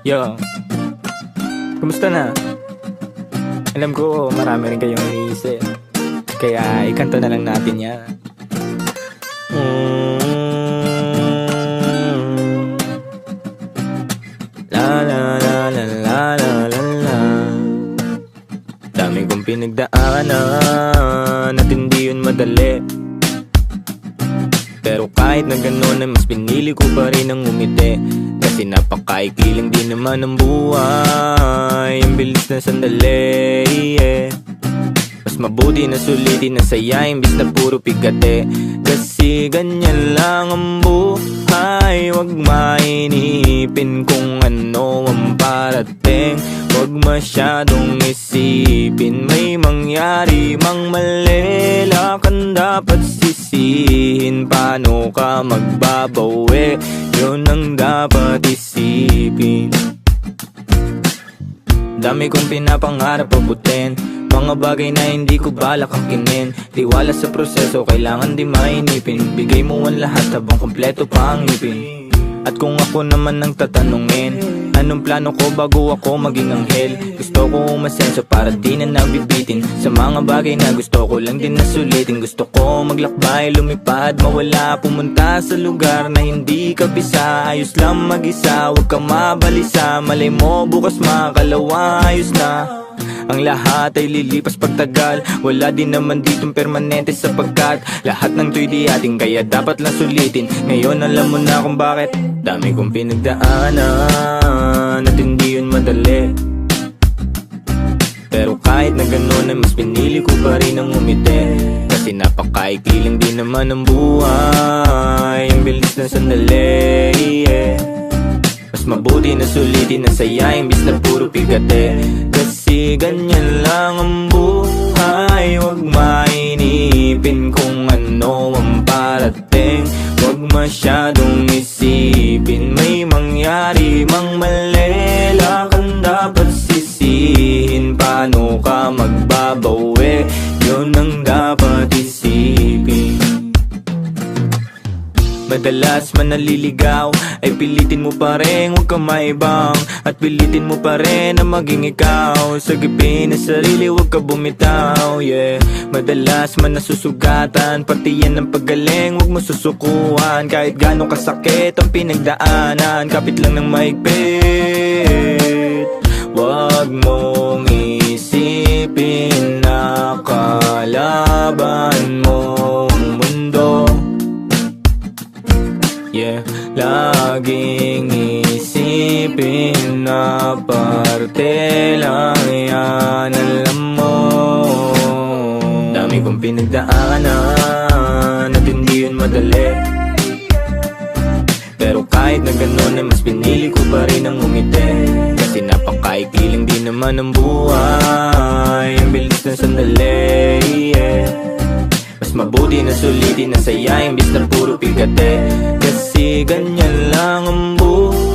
Yo, kumusta na? Alam ko marami rin kayong iniisip, kaya ikanta na lang natin yan. La la la la la la la la. Dami kong pinagdaanan at hindi yun madali, pero kahit na gano'n ay mas pinili ko pa rin ang umiti. Kasi napakaikli lang din naman ang buhay, ang bilis na sandali, yeah. Mas mabuti na sulitin na saya imbis na puro pigate. Kasi ganyan lang ang buhay, wag mainipin kung ano ang parating. Wag masyadong isipin, may mangyari mang mali, lakan dapat sisihin. Paano ka magbabawi, yun ang dapat isipin. Dami kong pinapangarap abutin, mga bagay na hindi ko balak angkinin. Tiwala sa proseso, kailangan di mainipin. Bigay mo ang lahat habang kompleto pa ang ngipin. At kung ako naman ang tatanungin, anong plano ko bago ako maging anghel? Gusto ko umasenso para di na nabibitin sa mga bagay na gusto ko lang din na sulitin. Gusto ko maglakbay, lumipad, mawala, pumunta sa lugar na hindi ka bisa. Ayos lang mag-isa, huwag kang mabalisa. Malay mo bukas makalawa, ayos na. Ang lahat ay lilipas pagtagal, wala din naman ditong permanente sapagkat lahat ng to'y di ating, kaya dapat lang sulitin. Ngayon alam mo na kung bakit. Dami kong pinagdaanan at hindi yun madali, pero kahit na gano'n ay mas pinili ko pa rin ang umiti. Kasi napakaikli lang din naman ang buhay, ang bilis na sandali, yeah. Mas mabuti na sulitin na saya imbis na puro pigate. Kasi ganyan lang ang buhay, wag mainipin kung ano ang parating. Wag masyadong isipin, may mangyari mang mali, lakan dapat sisihin. Paano ka magbabawi, yun ang dapat isipin. Madalas man naliligaw ay pilitin mo pa rin, huwag kang maibang. At pilitin mo pa rin na maging ikaw. Sagipin na sarili, huwag ka bumitaw, yeah. Madalas man nasusugatan, pati yan ang paggaling, huwag mo susukuhan. Kahit gano'ng kasakit ang pinagdaanan, kapit lang ng maigpit. Huwag mong isipin na kalaban mo ang mundo, yeah. Laging isipin na parte lang yan, alam mo. Dami kong pinagdaanan at hindi yun madali, pero kahit na gano'n ay mas pinili ko pa rin ang umiti. Kasi napakaikli lang din naman ang buhay, ang bilis na sandali, yeah. Mas mabuti na sulitin na saya imbis na puro pigate. Kasi ganyan lang ang buhay,